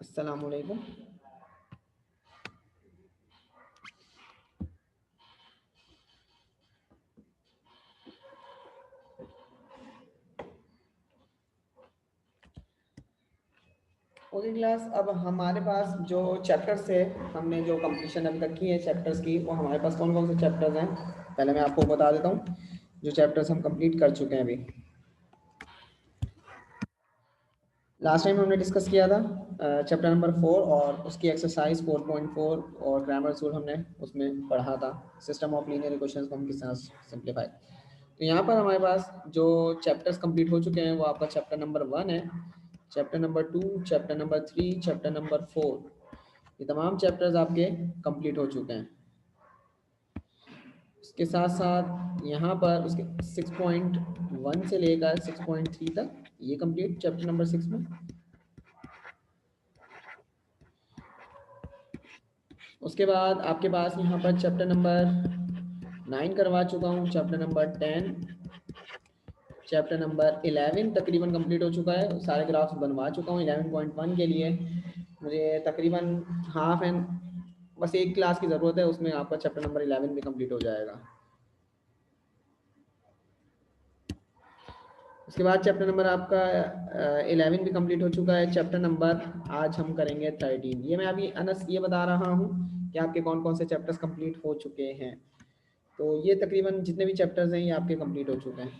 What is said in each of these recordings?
अस्सलामुअलैकुम। Okay class, अब हमारे पास जो चैप्टर्स है, हमने जो कंप्लीशन अभी तक की है चैप्टर्स की, वो हमारे पास कौन कौन से चैप्टर्स हैं पहले मैं आपको बता देता हूँ। जो चैप्टर्स हम कंप्लीट कर चुके हैं अभी, लास्ट टाइम हमने डिस्कस किया था चैप्टर नंबर 4 और उसकी एक्सरसाइज 4.4 और ग्रामर रूल हमने उसमें पढ़ा था। सिस्टम ऑफ लीनियर इक्वेशंस को हम किस तरह सिंप्लीफाई। तो यहाँ पर हमारे पास जो चैप्टर्स कंप्लीट हो चुके हैं वो आपका चैप्टर नंबर 1 है, chapter number 2, chapter number 3, chapter number 4। ये तमाम चैप्टर्स आपके कंप्लीट हो चुके हैं। इसके साथ साथ यहाँ पर उसके 6.1 से लेकर 6.3 तक ये कंप्लीट चैप्टर नंबर 6 में। उसके बाद आपके पास यहाँ पर चैप्टर नंबर 9 करवा चुका हूँ, चैप्टर नंबर 10, चैप्टर नंबर 11 तकरीबन कंप्लीट हो चुका है। सारे ग्राफ्स बनवा चुका हूँ 11.1 के लिए। मुझे तकरीबन हाफ एंड बस एक क्लास की ज़रूरत है, उसमें आपका चैप्टर नंबर 11 भी कंप्लीट हो जाएगा। उसके बाद चैप्टर नंबर आपका 11 भी कंप्लीट हो चुका है। चैप्टर नंबर आज हम करेंगे 13। ये मैं अभी अनस ये बता रहा हूँ कि आपके कौन कौन से चैप्टर्स कंप्लीट हो चुके हैं। तो ये तकरीबन जितने भी चैप्टर्स हैं ये आपके कंप्लीट हो चुके हैं।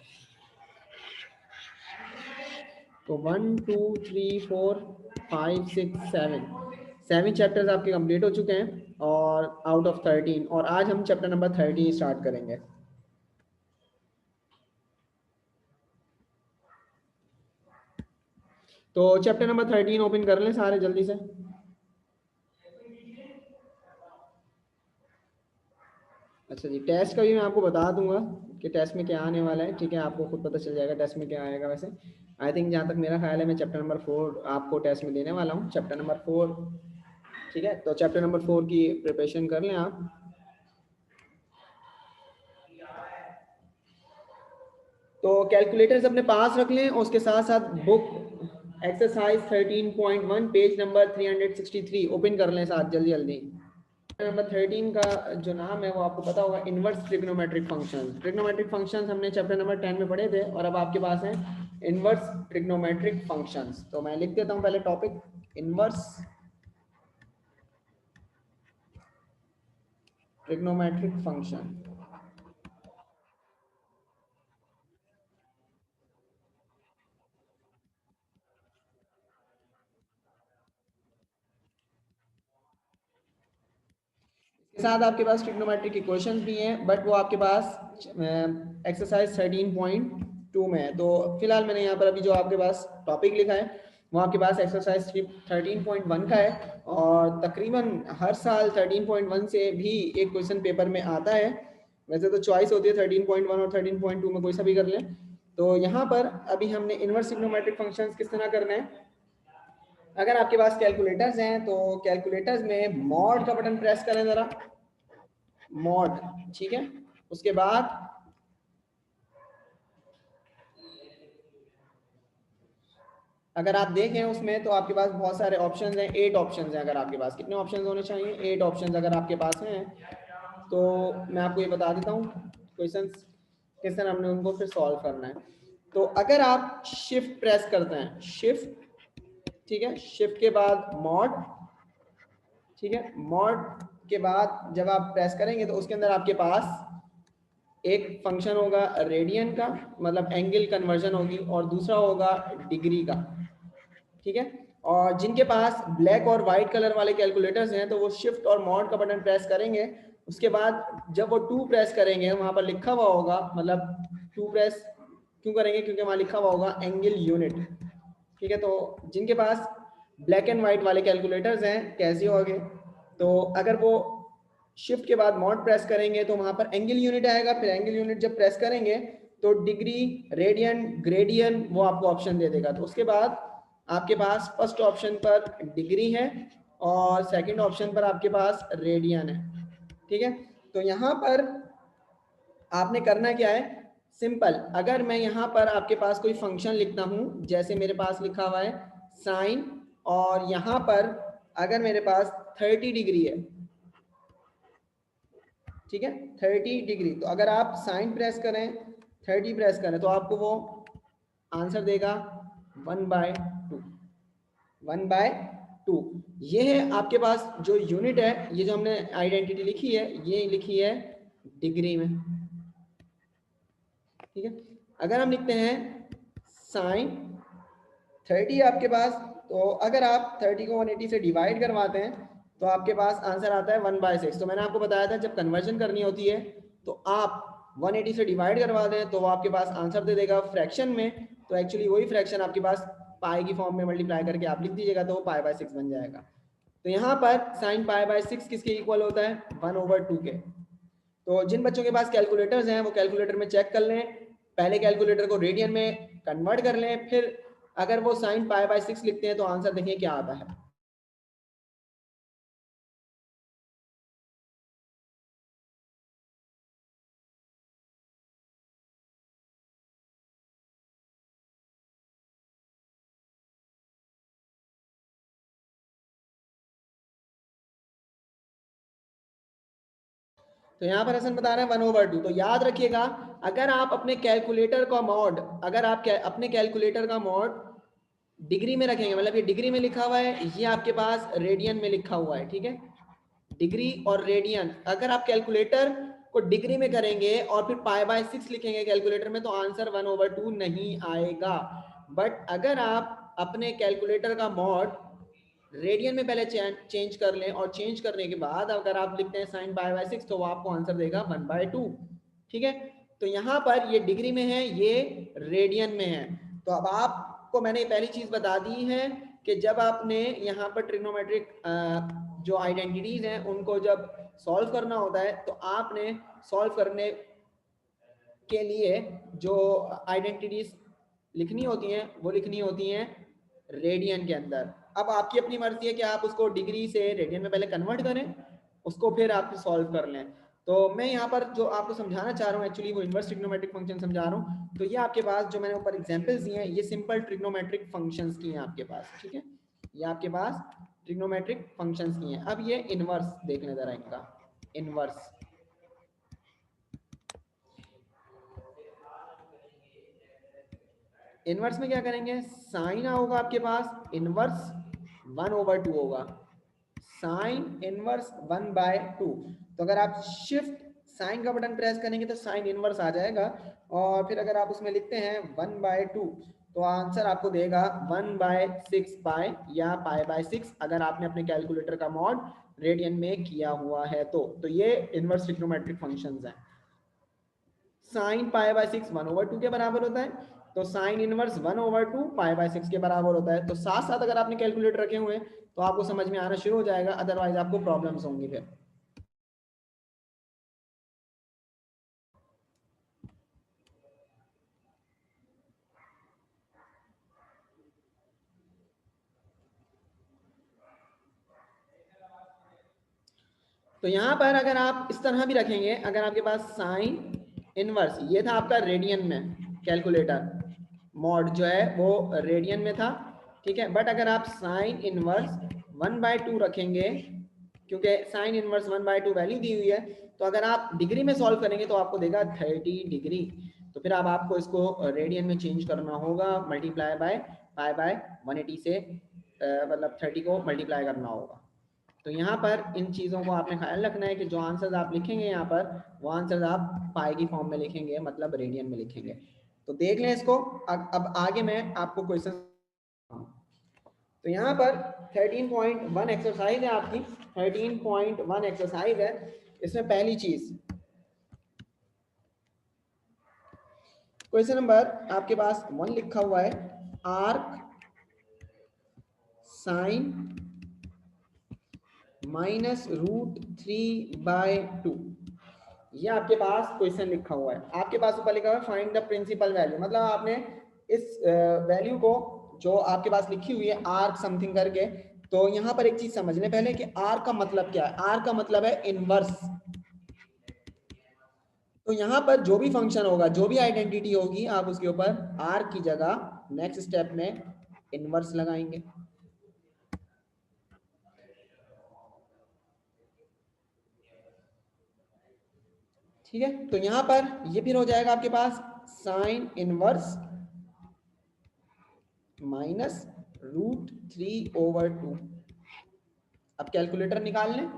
तो 1 2 3 4 5 6 7 चैप्टर्स आपके कंप्लीट हो चुके हैं और आउट ऑफ 13, और आज हम चैप्टर नंबर 13 स्टार्ट करेंगे। तो चैप्टर नंबर 13 ओपन कर लें सारे जल्दी से। अच्छा जी, टेस्ट का भी मैं आपको बता दूंगा कि टेस्ट में क्या आने वाला है। ठीक है, आपको खुद पता चल जाएगा टेस्ट में क्या आएगा। वैसे आई थिंक जहाँ तक मेरा ख्याल है मैं चैप्टर नंबर 4 आपको टेस्ट में देने वाला हूँ, चैप्टर नंबर 4। ठीक है, तो चैप्टर नंबर 4 की प्रिपरेशन कर लें आप। तो कैलकुलेटर्स अपने पास रख लें, और उसके साथ साथ book exercise 13.1 page number 363 open कर लें साथ जल्दी जल्दी। नंबर 13 का जो नाम है वो आपको पता होगा, inverse trigonometric functions. Trigonometric functions हमने चैप्टर नंबर 10 में पढ़े थे, और अब आपके पास है इनवर्स ट्रिग्नोमेट्रिक फंक्शंस। तो मैं लिख देता हूं पहले टॉपिक, इनवर्स ट्रिग्नोमेट्रिक फंक्शन। इसके साथ आपके पास ट्रिग्नोमेट्रिक इक्वेशंस भी हैं, बट वो आपके पास एक्सरसाइज 13.2 में है। तो फिलहाल मैंने यहाँ पर अभी जो आपके पास टॉपिक लिखा है वो आपके पास एक्सरसाइज 13.1 का है, और तकरीबन हर साल 13.1 से भी एक क्वेश्चन पेपर में आता है। वैसे तो चॉइस होती है 13.1 और 13.2 में कोई सा भी कर लें। तो यहाँ पर अभी हमने इनवर्स ट्रिग्नोमेट्रिक फंक्शंस किस तरह करना है। अगर आपके पास कैलकुलेटर्स हैं तो कैलकुलेटर्स में मॉड का बटन प्रेस करें ज़रा, मॉड। ठीक है, उसके बाद अगर आप देखें उसमें तो आपके पास बहुत सारे ऑप्शंस हैं, 8 ऑप्शंस हैं। अगर आपके पास कितने ऑप्शंस होने चाहिए, 8 ऑप्शंस अगर आपके पास हैं तो मैं आपको ये बता देता हूँ क्वेश्चंस किस तरह हमने उनको फिर सॉल्व करना है। तो अगर आप शिफ्ट प्रेस करते हैं, शिफ्ट, ठीक है, शिफ्ट के बाद मॉड, ठीक है, मॉड के बाद जब आप प्रेस करेंगे तो उसके अंदर आपके पास एक फंक्शन होगा रेडियन का, मतलब एंगल कन्वर्जन होगी, और दूसरा होगा डिग्री का। ठीक है, और जिनके पास ब्लैक और वाइट कलर वाले कैलकुलेटर्स हैं तो वो शिफ्ट और मॉड का बटन प्रेस करेंगे। उसके बाद जब वो 2 प्रेस करेंगे वहां पर लिखा हुआ होगा, मतलब 2 प्रेस क्यों करेंगे, क्योंकि वहां लिखा हुआ होगा एंगल यूनिट। ठीक है, तो जिनके पास ब्लैक एंड वाइट वाले कैलकुलेटर्स हैं कैसे होंगे, तो अगर वो शिफ्ट के बाद मॉड प्रेस करेंगे तो वहां पर एंगल यूनिट आएगा। फिर एंगल यूनिट जब प्रेस करेंगे तो डिग्री, रेडियन, ग्रेडियन वो आपको ऑप्शन दे देगा। तो उसके बाद आपके पास फर्स्ट ऑप्शन पर डिग्री है और सेकंड ऑप्शन पर आपके पास रेडियन है। ठीक है, तो यहाँ पर आपने करना क्या है, सिंपल। अगर मैं यहाँ पर आपके पास कोई फंक्शन लिखता हूँ, जैसे मेरे पास लिखा हुआ है साइन और यहाँ पर अगर मेरे पास 30 डिग्री है, ठीक है, 30 डिग्री, तो अगर आप साइन प्रेस करें, 30 प्रेस करें, तो आपको वो आंसर देगा 1/2, 1/2। ये है आपके पास जो यूनिट है, ये जो हमने आइडेंटिटी लिखी है, ये लिखी है डिग्री में, ठीक है। अगर हम लिखते हैं साइन 30 आपके पास, तो अगर आप 30 को 180 से डिवाइड करवाते हैं तो आपके पास आंसर आता है 1/6। तो मैंने आपको बताया था जब कन्वर्जन करनी होती है तो आप 180 से डिवाइड करवा दें तो वो आपके पास आंसर दे देगा फ्रैक्शन में। तो एक्चुअली वही फ्रैक्शन आपके पास पाई की फॉर्म में मल्टीप्लाई करके आप लिख दीजिएगा तो वो π/6 बन जाएगा। तो यहाँ पर साइन π/6 किसके इक्वल होता है? 1/2 के। तो जिन बच्चों के पास कैलकुलेटर्स हैं वो कैलकुलेटर में चेक कर लें, पहले कैलकुलेटर को रेडियन में कन्वर्ट कर लें, फिर अगर वो साइन π/6 लिखते हैं तो आंसर देखिए क्या आता है। तो यहाँ पर हसन बता रहे हैं 1/2। तो याद रखिएगा, अगर आप अपने कैलकुलेटर का मॉड, अगर आप अपने कैलकुलेटर का मॉड डिग्री में रखेंगे, मतलब ये डिग्री में लिखा हुआ है, ये आपके पास रेडियन में लिखा हुआ है, ठीक है, डिग्री और रेडियन। अगर आप कैलकुलेटर को डिग्री में करेंगे और फिर π/6 लिखेंगे कैलकुलेटर में तो आंसर 1/2 नहीं आएगा। बट अगर आप अपने कैलकुलेटर का मॉड रेडियन में पहले चेंज कर लें और चेंज करने के बाद अगर आप लिखते हैं साइन π/6 तो वो आपको आंसर देगा 1/2, ठीक है। तो यहाँ पर ये डिग्री में है, ये रेडियन में है। तो अब आपको मैंने पहली चीज बता दी है कि जब आपने यहाँ पर ट्रिग्नोमेट्रिक जो आइडेंटिटीज हैं उनको जब सॉल्व करना होता है तो आपने सॉल्व करने के लिए जो आइडेंटिटीज लिखनी होती हैं वो लिखनी होती हैं रेडियन के अंदर। अब आपकी अपनी मर्जी है कि आप उसको डिग्री से रेडियन में पहले कन्वर्ट करें, उसको फिर आप सॉल्व कर लें। तो मैं यहाँ पर जो आपको समझाना चाह रहा हूँ एक्चुअली वो इनवर्स ट्रिग्नोमेट्रिक फंक्शन समझा रहा हूँ। तो ये आपके पास जो मैंने ऊपर एग्जांपल्स दिए हैं ये सिंपल ट्रिग्नोमेट्रिक फंक्शंस की हैं आपके पास, ठीक है, ये आपके पास ट्रिग्नोमेट्रिक फंक्शंस की हैं। अब ये इनवर्स देख लें जरा इनका, इनवर्स इनवर्स में क्या करेंगे, साइन होगा आपके पास इनवर्स 1/2 होगा, साइन इनवर्स 1/2। तो अगर आप शिफ्ट साइन का बटन प्रेस करेंगे तो साइन इनवर्स आ जाएगा और फिर अगर आप उसमें लिखते हैं 1/2 तो आंसर आपको देगा 1/6 पाई या π/6 अगर आपने अपने कैलकुलेटर का मॉड रेडियन में किया हुआ है। तो ये इनवर्स ट्रिग्नोमेट्रिक फंक्शंस हैं। साइन π/6 1/2 के बराबर होता है, तो साइन इनवर्स 1/2 π/6 के बराबर होता है। तो साथ साथ अगर आपने कैलकुलेटर रखे हुए हैं तो आपको समझ में आना शुरू हो जाएगा, अदरवाइज आपको प्रॉब्लम्स होंगी फिर। तो यहाँ पर अगर आप इस तरह भी रखेंगे, अगर आपके पास साइन इनवर्स, ये था आपका रेडियन में कैलकुलेटर मॉड जो है वो रेडियन में था, ठीक है, बट अगर आप साइन इनवर्स 1/2 रखेंगे, क्योंकि साइन इनवर्स 1/2 वैल्यू दी हुई है, तो अगर आप डिग्री में सॉल्व करेंगे तो आपको देगा 30 डिग्री। तो फिर अब आपको इसको रेडियन में चेंज करना होगा, मल्टीप्लाई बाय π/180 से मतलब 30 को मल्टीप्लाई करना होगा। तो यहाँ पर इन चीज़ों को आपने ख्याल रखना है कि जो आंसर्स आप लिखेंगे यहाँ पर वो आंसर्स आप पाई की फॉर्म में लिखेंगे, मतलब रेडियन में लिखेंगे। तो देख लें इसको। अब आगे मैं आपको क्वेश्चन, तो यहाँ पर 13.1 एक्सरसाइज है आपकी, 13.1 एक्सरसाइज है। इसमें पहली चीज क्वेश्चन नंबर आपके पास 1 लिखा हुआ है, आर्क साइन -√3/2, ये आपके पास क्वेश्चन लिखा हुआ है। आपके पास ऊपर लिखा हुआ है फाइंड द प्रिंसिपल वैल्यू, मतलब आपने इस वैल्यू को जो आपके पास लिखी हुई है आर्क समथिंग करके, तो यहाँ पर एक चीज समझ लें पहले कि आर्क का मतलब क्या है। आर्क का मतलब है इनवर्स। तो यहाँ पर जो भी फंक्शन होगा, जो भी आइडेंटिटी होगी, आप उसके ऊपर आर्क की जगह नेक्स्ट स्टेप में इनवर्स लगाएंगे। ठीक है, तो यहाँ पर ये फिर हो जाएगा आपके पास साइन इनवर्स माइनस √3/2। अब कैलकुलेटर निकाल लें।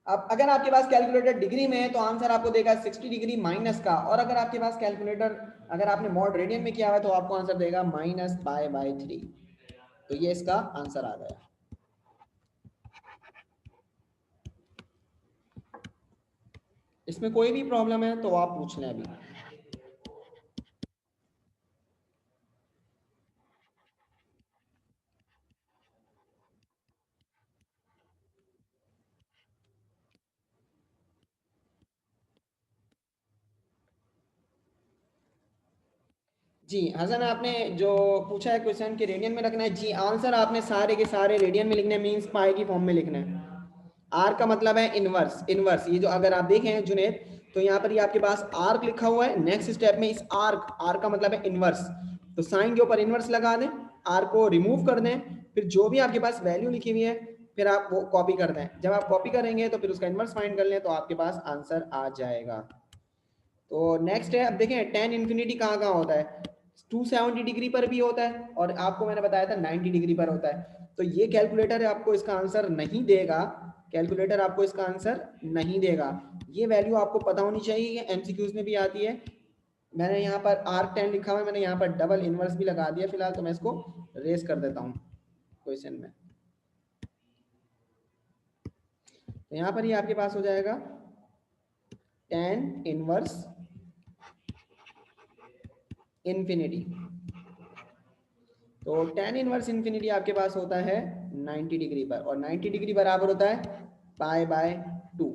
अब अगर आपके पास कैलकुलेटर डिग्री में है तो आंसर आपको देगा 60 डिग्री माइनस का, और अगर आपके पास कैलकुलेटर अगर आपने मॉड रेडियन में किया हुआ है तो आपको आंसर देगा -π/3। तो ये इसका आंसर आ गया। इसमें कोई भी प्रॉब्लम है तो आप पूछ लें अभी। जी हसन, आपने जो पूछा है क्वेश्चन कि रेडियन में रखना है, जी आंसर आपने सारे के सारे रेडियन में लिखने हैं, मींस पाई की फॉर्म में लिखना है। आर का मतलब है इनवर्स। इनवर्स ये जो अगर आप देखें जुनेद, तो यहाँ पर ये आपके पास आर्क लिखा हुआ है, नेक्स्ट स्टेप में इस आर्क, आर का मतलब है इनवर्स, तो साइन के ऊपर इनवर्स लगा दें, आर को रिमूव कर दें, फिर जो भी आपके पास वैल्यू लिखी हुई है फिर आप वो कॉपी कर दें। जब आप कॉपी करेंगे तो फिर उसका इनवर्स फाइंड कर लें तो आपके पास आंसर आ जाएगा। तो नेक्स्ट है, अब देखें टेन इन्फिनिटी कहाँ कहाँ होता है, 270 डिग्री पर भी होता है और आपको मैंने बताया था 90 डिग्री पर होता है। तो ये कैलकुलेटर आपको इसका आंसर नहीं देगा, कैलकुलेटर आपको इसका आंसर नहीं देगा। ये वैल्यू आपको पता होनी चाहिए, ये एमसीक्यूज में भी आती है। मैंने यहाँ पर R10 लिखा हुआ है, मैंने यहाँ पर डबल इनवर्स भी लगा दिया फिलहाल, तो मैं इसको रेस कर देता हूँ क्वेश्चन में। तो यहाँ पर ये आपके पास हो जाएगा टेन इनवर्स इन्फिनिटी। तो टेन इनवर्स इन्फिनिटी आपके पास होता है 90 डिग्री पर, और 90 डिग्री बराबर होता है π/2।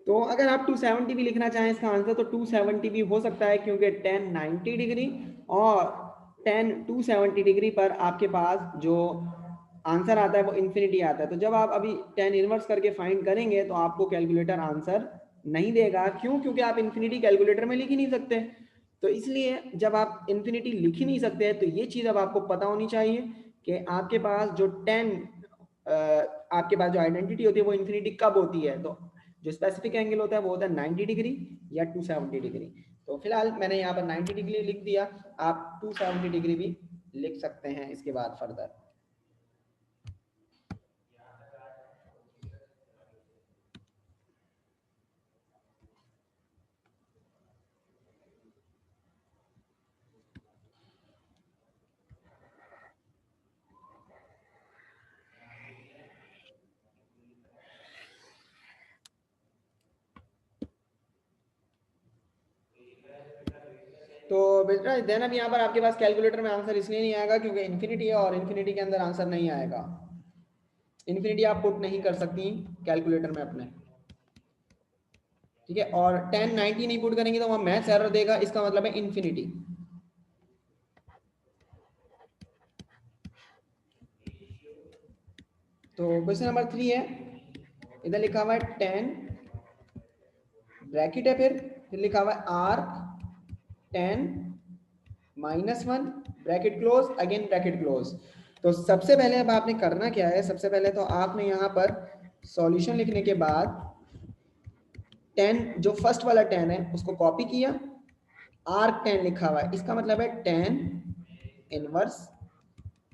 तो अगर आप 270 भी लिखना चाहें इसका आंसर तो 270 भी हो सकता है, क्योंकि 10 90 डिग्री और 10 270 डिग्री पर आपके पास जो आंसर आता है वो इन्फिनिटी आता है। तो जब आप अभी 10 इनवर्स करके फाइंड करेंगे तो आपको कैलकुलेटर आंसर नहीं देगा। क्यों? क्योंकि आप इन्फिनिटी कैलकुलेटर में लिख ही नहीं सकते। तो इसलिए जब आप इन्फिनिटी लिख ही नहीं सकते तो ये चीज़ अब आपको पता होनी चाहिए कि आपके पास जो 10 आपके पास जो आइडेंटिटी होती है वो इन्फिनिटी कब होती है। तो जो स्पेसिफिक एंगल होता है वो होता है 90 डिग्री या 270 डिग्री। तो फिलहाल मैंने यहाँ पर 90 डिग्री लिख दिया, आप 270 डिग्री भी लिख सकते हैं इसके बाद फर्दर। तो बेटा देन अब यहाँ पर आपके पास कैलकुलेटर में आंसर इसलिए नहीं आएगा क्योंकि इन्फिनिटी है और इन्फिनिटी के अंदर आंसर नहीं आएगा। इन्फिनिटी आप पुट नहीं कर सकती कैलकुलेटर में अपने, ठीक है। और 10 90 नहीं पुट करेंगे तो वहाँ मैथ्स एरर देगा, इसका मतलब है इन्फिनिटी। तो क्वेश्चन नंबर 3 है, इधर लिखा हुआ है 10 ब्रैकेट है, फिर लिखा हुआ है arc 10 -1 bracket close again bracket close. तो सबसे पहले अब आपने करना क्या है, सबसे पहले तो आपने यहाँ पर सॉल्यूशन लिखने के बाद 10 जो फर्स्ट वाला 10 है उसको कॉपी किया, आर्क 10 लिखा हुआ है, इसका मतलब है 10 इनवर्स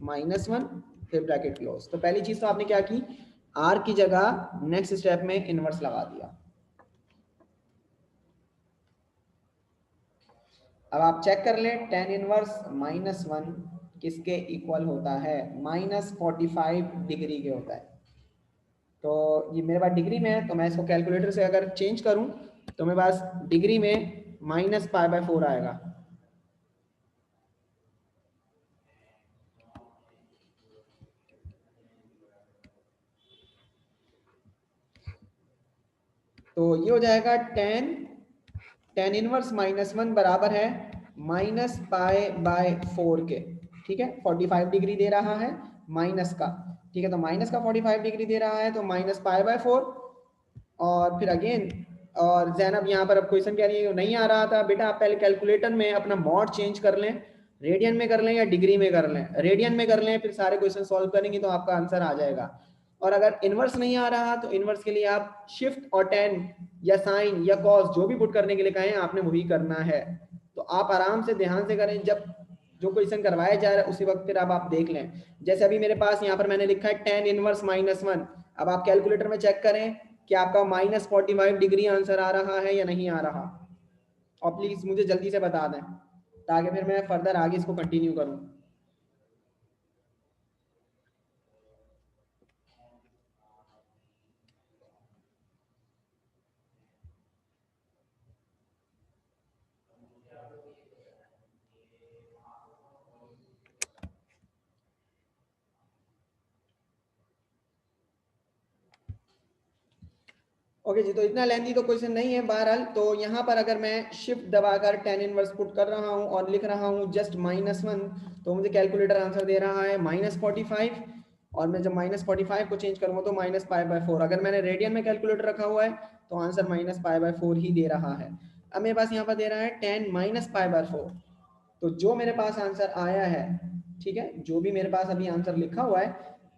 -1 फिर ब्रैकेट क्लोज। तो पहली चीज तो आपने क्या की, आर की जगह नेक्स्ट स्टेप में इनवर्स लगा दिया। अब आप चेक कर लें 10 इनवर्स -1 किसके इक्वल होता है, -45 डिग्री के होता है। तो ये मेरे पास डिग्री में है तो मैं इसको कैलकुलेटर से अगर चेंज करूं तो मेरे पास डिग्री में -π/4 आएगा। तो ये हो जाएगा tan इनवर्स -1 बराबर है -π/4 के। ठीक है, 45 डिग्री दे रहा है माइनस का। ठीक है, तो माइनस का 45 डिग्री दे रहा है तो -π/4। और फिर अगेन, और जैनब यहाँ पर अब क्वेश्चन कह रही है नहीं आ रहा था बेटा, आप पहले कैलकुलेटर में अपना मॉड चेंज कर लें, रेडियन में कर लें या डिग्री में कर लें। रेडियन में कर लें, फिर सारे क्वेश्चन सॉल्व करेंगे तो आपका आंसर आ जाएगा। और अगर इनवर्स नहीं आ रहा तो इनवर्स के लिए आप शिफ्ट और tan या साइन या कॉस जो भी पुट करने के लिए कहें आपने वही करना है। तो आप आराम से ध्यान से करें, जब जो क्वेश्चन करवाया जा रहा है उसी वक्त फिर अब आप देख लें। जैसे अभी मेरे पास यहाँ पर मैंने लिखा है tan इनवर्स -1। अब आप कैलकुलेटर में चेक करें कि आपका -45 डिग्री आंसर आ रहा है या नहीं आ रहा। और प्लीज मुझे जल्दी से बता दें ताकि फिर मैं फर्दर आगे इसको कंटिन्यू करूं। ओके जी, तो इतना लेंथी तो क्वेश्चन नहीं है बहरहाल। तो यहाँ पर अगर मैं शिफ्ट दबाकर tan इनवर्स पुट कर रहा हूँ और लिख रहा हूँ जस्ट -1, तो मुझे कैलकुलेटर आंसर दे रहा है -45। और मैं जब -45 को चेंज करूँगा तो -π/4। अगर मैंने रेडियन में कैलकुलेटर रखा हुआ है तो आंसर -π/4 ही दे रहा है। अब मेरे पास यहाँ पर दे रहा है tan -π/4। तो जो मेरे पास आंसर आया है, ठीक है, जो भी मेरे पास अभी आंसर लिखा हुआ है,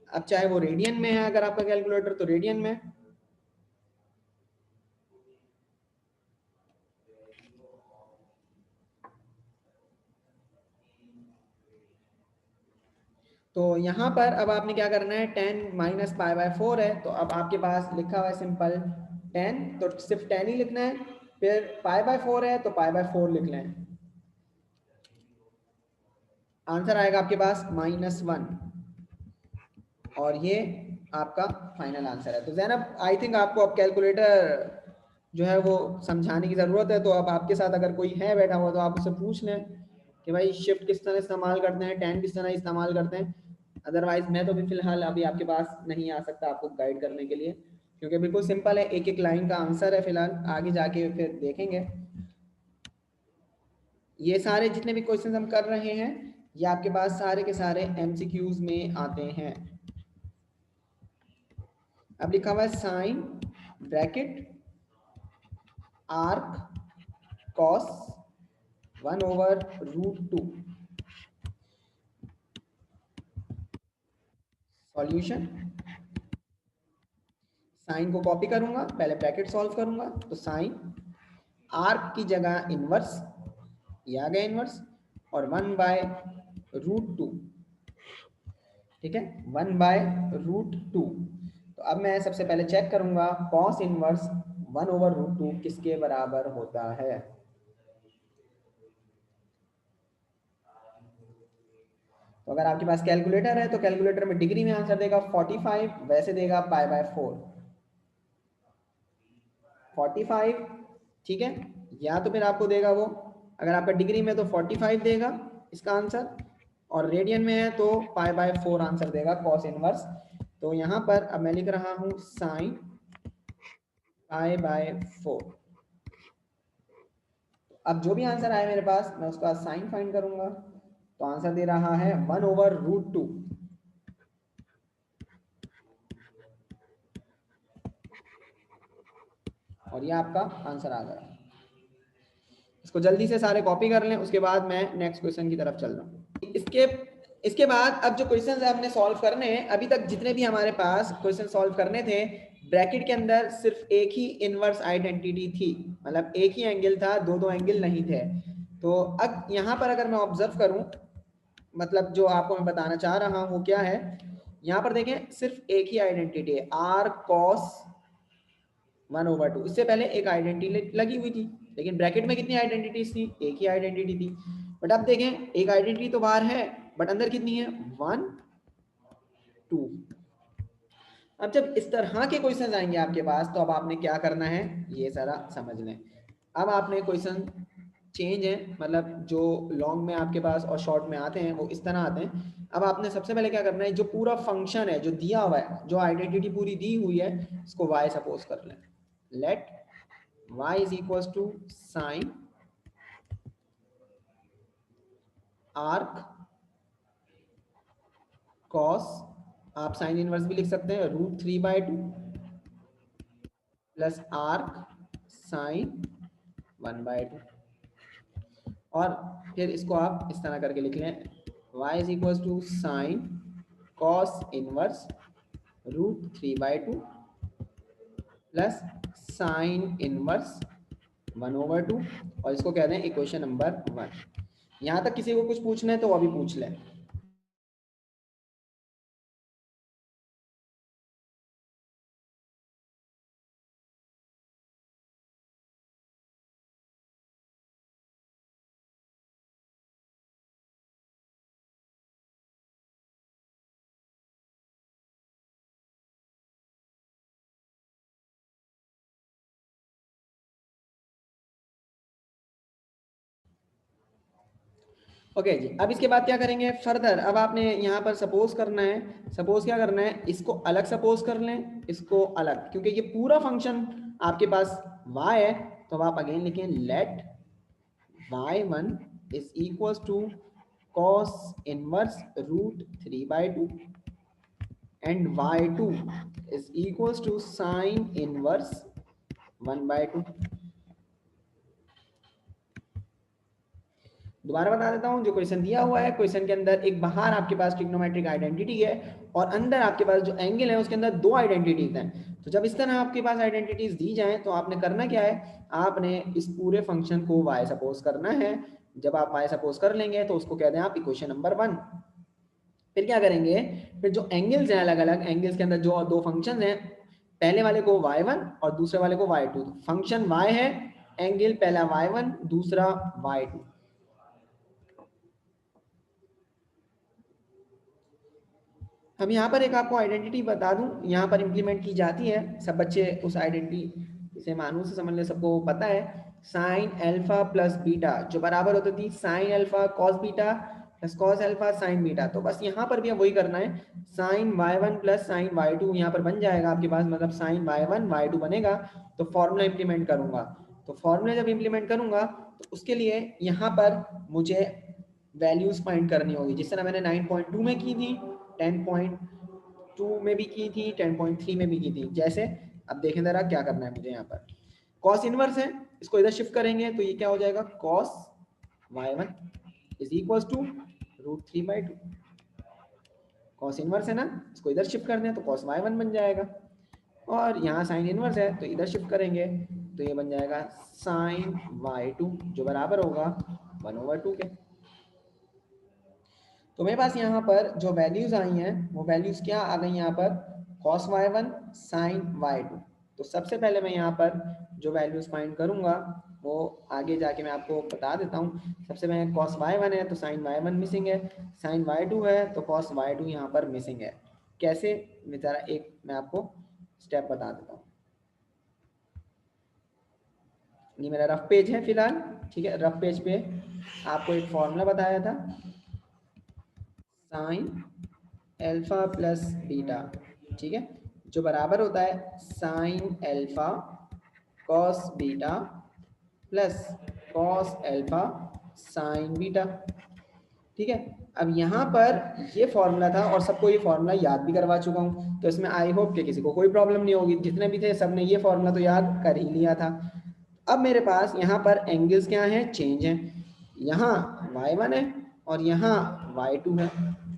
अब चाहे वो रेडियन में है अगर आपका कैलकुलेटर तो रेडियन में, तो यहाँ पर अब आपने क्या करना है, tan -π/4 है तो अब आपके पास लिखा हुआ है सिंपल tan, तो सिर्फ tan ही लिखना है। फिर π/4 है तो π/4 लिख लें। आंसर आएगा आपके पास -1 और ये आपका फाइनल आंसर है। तो ज़ैनब आई थिंक आपको अब कैलकुलेटर जो है वो समझाने की ज़रूरत है। तो अब आपके साथ अगर कोई है बैठा हुआ तो आप उससे पूछ लें कि भाई शिफ्ट किस तरह इस्तेमाल करते हैं, tan किस तरह इस्तेमाल करते हैं। अदरवाइज मैं तो भी फिलहाल अभी आपके पास नहीं आ सकता आपको गाइड करने के लिए, क्योंकि बिल्कुल सिंपल है, एक एक लाइन का आंसर है। फिलहाल आगे जाके फिर देखेंगे। ये सारे जितने भी क्वेश्चन हम कर रहे हैं ये आपके पास सारे के सारे MCQs में आते हैं। अब लिखा हुआ है sine bracket arc cos 1/√2 solution. Sine को कॉपी करूंगा, पहले ब्रैकेट सॉल्व करूंगा, तो साइन आर्क की जगह इनवर्स, ये आ गया इनवर्स, और 1/√2। ठीक है, 1/√2। तो अब मैं सबसे पहले चेक करूंगा कॉस इनवर्स 1/√2 किसके बराबर होता है। तो अगर आपके पास कैलकुलेटर है तो कैलकुलेटर में डिग्री में आंसर देगा 45, वैसे देगा π/4 45। ठीक है, या तो फिर आपको देगा वो, अगर आपका डिग्री में तो 45 देगा इसका आंसर, और रेडियन में है तो π/4 आंसर देगा कॉस इनवर्स। तो यहाँ पर अब मैं लिख रहा हूँ साइन π/4। अब जो भी आंसर आए मेरे पास मैं उसका साइन फाइंड करूंगा, तो आंसर दे रहा है 1/√2। और ये आपका आंसर आ गया। इसको जल्दी से सारे कॉपी कर लें, उसके बाद मैं नेक्स्ट क्वेश्चन की तरफ चल रहा हूँ। इसके बाद अब जो क्वेश्चन हमने सॉल्व करने हैं, अभी तक जितने भी हमारे पास क्वेश्चन सॉल्व करने थे, ब्रैकेट के अंदर सिर्फ एक ही इनवर्स आइडेंटिटी थी, मतलब एक ही एंगल था, दो एंगल नहीं थे। तो अब यहाँ पर अगर मैं ऑब्जर्व करूँ, मतलब जो आपको मैं बताना चाह रहा हूँ वो क्या है, यहाँ पर देखें सिर्फ एक ही आइडेंटिटी है, आर कॉस 1/2। इससे पहले एक आइडेंटिटी लगी हुई थी, लेकिन ब्रैकेट में कितनी आइडेंटिटीज थी, एक ही आइडेंटिटी थी। बट अब देखें एक आइडेंटिटी तो बाहर है बट अंदर कितनी है, 1 2। अब जब इस तरह के क्वेश्चन आएंगे आपके पास तो अब आपने क्या करना है ये जरा समझ लें। अब आपने क्वेश्चन चेंज है, मतलब जो लॉन्ग में आपके पास और शॉर्ट में आते हैं वो इस तरह आते हैं। अब आपने सबसे पहले क्या करना है, जो पूरा फंक्शन है जो दिया हुआ है, जो आइडेंटिटी पूरी दी हुई है, इसको y सपोज कर लें। Let y is equal to sine arc cos, आप साइन इनवर्स भी लिख सकते हैं, √3/2 प्लस आर्क साइन 1/2। और फिर इसको आप इस तरह करके लिख लें, y is equal to sine cos inverse √3/2 plus sine inverse 1/2, और इसको कहते हैं इक्वेशन नंबर 1। यहाँ तक किसी को कुछ पूछना है तो वो भी पूछ लें। ओके जी, अब इसके बाद क्या करेंगे फर्दर। अब आपने यहाँ पर सपोज करना है, सपोज क्या करना है, इसको अलग सपोज कर लें, इसको अलग, क्योंकि ये पूरा फंक्शन आपके पास y है, तो अब आप अगेन लिखें let y1 is equal to cos inverse √3/2 and y2 is equal to sine inverse 1/2। दोबारा बता देता हूं, जो क्वेश्चन दिया हुआ है, क्वेश्चन के अंदर एक बाहर आपके पास ट्रिग्नोमेट्रिक आइडेंटिटी है और अंदर आपके पास जो एंगल है उसके अंदर दो आइडेंटिटीज हैं। तो जब इस तरह आपके पास आइडेंटिटीज दी जाएं तो आपने करना क्या है, आपने इस पूरे फंक्शन को y सपोज करना है। जब आप y सपोज कर लेंगे तो उसको कहते हैं आप इक्वेशन नंबर 1। फिर क्या करेंगे, फिर जो एंगल्स हैं अलग अलग एंगल्स के अंदर जो दो फंक्शन हैं, पहले वाले को y1 और दूसरे वाले को y2। फंक्शन y है, एंगल पहला y1 दूसरा y2। अब यहाँ पर एक आपको आइडेंटिटी बता दूं, यहाँ पर इंप्लीमेंट की जाती है, सब बच्चे उस आइडेंटिटी से मानूं से समझ ले, सबको पता है, साइन अल्फा प्लस बीटा जो बराबर होती थी sign alpha cos beta plus cos alpha sine beta. तो बस यहाँ पर भी वही करना है, sign y1 plus sign y2 यहाँ पर बन जाएगा आपके पास, मतलब साइन y1 y2 बनेगा। तो फॉर्मूला इंप्लीमेंट करूंगा, तो फॉर्मूला जब इंप्लीमेंट करूंगा तो उसके लिए यहाँ पर मुझे वैल्यूज फाइंड करनी होगी, जिस तरह मैंने 9.2 में की थी, 10.2 में भी की थी, 10.3 में भी की थी। जैसे अब देखें जरा क्या करना है मुझे, यहाँ पर कॉस इनवर्स है, इसको इधर शिफ्ट करेंगे तो ये क्या हो जाएगा, cos y1 is equal to √3/2। Cos inverse है ना, इसको इधर शिफ्ट कर दें तो कॉस y1 बन जाएगा, और यहाँ साइन इनवर्स है तो इधर शिफ्ट करेंगे तो ये बन जाएगा साइन y2 जो बराबर होगा 1/2 के। तो मेरे पास यहाँ पर जो वैल्यूज आई हैं वो वैल्यूज क्या आ गई यहाँ पर, cos y1 sin y2। तो सबसे पहले मैं यहाँ पर जो वैल्यूज फाइंड करूँगा वो आगे जाके मैं आपको बता देता हूँ। सबसे पहले cos y1 है तो sin y1 मिसिंग है, sin y2 है तो cos y2 यहाँ पर मिसिंग है। कैसे, बेचारा एक मैं आपको स्टेप बता देता हूँ। ये मेरा रफ पेज है फिलहाल, ठीक है। रफ पेज पे आपको एक फॉर्मूला बताया था, साइन अल्फा प्लस बीटा, ठीक है, जो बराबर होता है sine alpha cos beta plus cos alpha sine beta, ठीक है। अब यहाँ पर ये फॉर्मूला था और सबको ये फॉर्मूला याद भी करवा चुका हूँ, तो इसमें आई होप कि किसी को कोई प्रॉब्लम नहीं होगी, जितने भी थे सबने ये फॉर्मूला तो याद कर ही लिया था। अब मेरे पास यहाँ पर एंगल्स क्या हैं, चेंज हैं, यहाँ y1 है और यहाँ y2 है,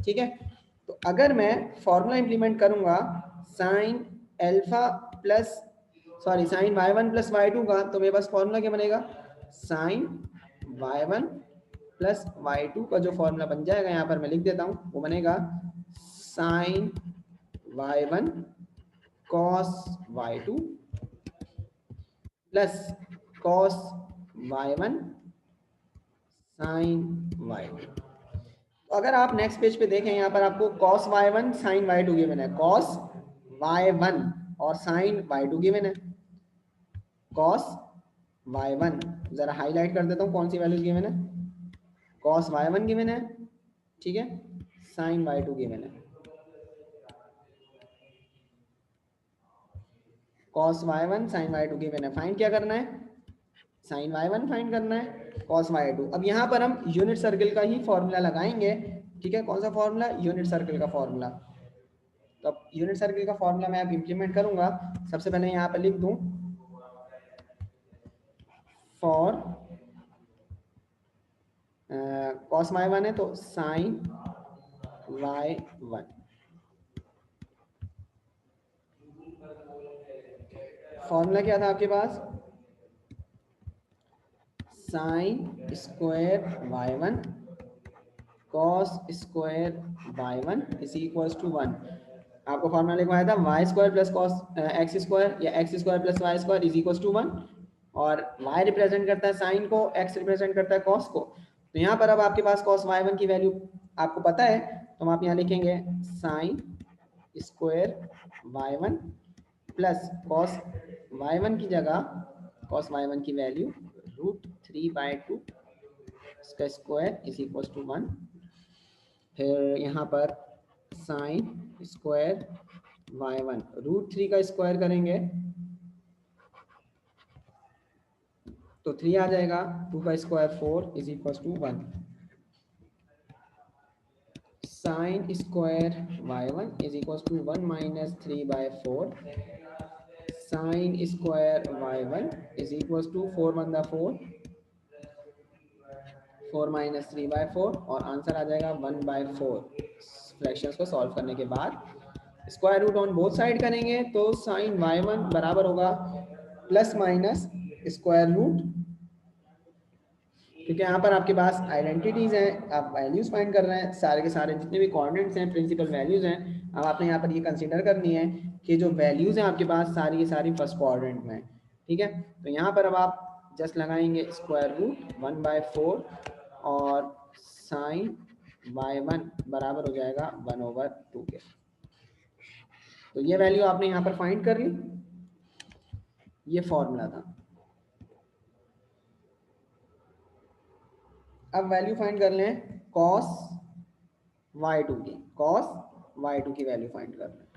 ठीक है। तो अगर मैं फॉर्मूला इंप्लीमेंट करूँगा sign alpha plus sorry sine y1 plus y2 का, तो मेरे पास फॉर्मूला क्या बनेगा, साइन y1 प्लस y2 का जो फॉर्मूला बन जाएगा यहाँ पर मैं लिख देता हूँ, वो बनेगा sine y1 cos y2 plus cos y1 sin y2। तो अगर आप नेक्स्ट पेज पे देखें, यहाँ पर आपको cos y1 sin y2 given है, cos y1 और sin y2 गिवन है। cos y1 जरा हाईलाइट कर देता हूँ कौन सी वैल्यूज गिवन है, cos y1 गिवन है, ठीक है, sin y2 गिवन है। Cos y1 sine y2 given है, फाइंड क्या करना है, साइन y1 फाइंड करना है, कॉस y2। अब यहाँ पर हम यूनिट सर्किल का ही फॉर्मूला लगाएंगे, ठीक है। कौन सा फॉर्मूला, यूनिट सर्किल का फॉर्मूला। तो अब यूनिट सर्किल का फॉर्मूला मैं अब इंप्लीमेंट करूंगा। सबसे पहले यहाँ पर लिख दूं फॉर कॉस y1 है तो साइन y1, फॉर्मूला क्या था आपके पास, sine square y1 cos square y1 is equals to 1। आपको फॉर्मूला लिखवाया था y square plus cos x square या x square plus y square is equals to 1, और y रिप्रेजेंट करता है साइन को, x रिप्रेजेंट करता है कॉस को। तो यहाँ पर अब आपके पास कॉस y1 की वैल्यू आपको पता है, तो हम आप यहाँ लिखेंगे sign square y1 plus cos y1 की जगह कॉस y1 की वैल्यू √3/2 इसका स्क्वायर इज इक्वल टू 1। फिर यहाँ पर साइन स्क्वायर y1 √3 का स्क्वायर करेंगे तो 3 आ जाएगा, 2 का square 4 is equal to 1। Sine square y1 is equal to 1 minus 3/4 sine square y1 is equal to 4 minus 3/4 और आंसर आ जाएगा 1/4। फ्रैक्शंस को सॉल्व करने के बाद square root on both side करेंगे तो साइन y1 बराबर होगा प्लस माइनस स्क्वायर रूट, क्योंकि यहाँ पर आपके पास आइडेंटिटीज हैं, आप वैल्यूज फाइंड कर रहे हैं, सारे के सारे जितने भी कोऑर्डिनेट्स हैं प्रिंसिपल वैल्यूज हैं। अब आपने यहाँ पर ये कंसीडर करनी है कि जो वैल्यूज हैं आपके पास सारी की सारी फर्स्ट कोऑर्डिनेट में, ठीक है। तो यहाँ पर अब आप जस्ट लगाएंगे स्क्वायर रूट 1/4 और साइन y1 बराबर हो जाएगा 1/2 के। तो ये वैल्यू आपने यहाँ पर फाइंड कर ली, ये फॉर्मूला था। अब वैल्यू फाइंड कर लें कॉस y2 की, कॉस y2 की वैल्यू फाइंड कर लें।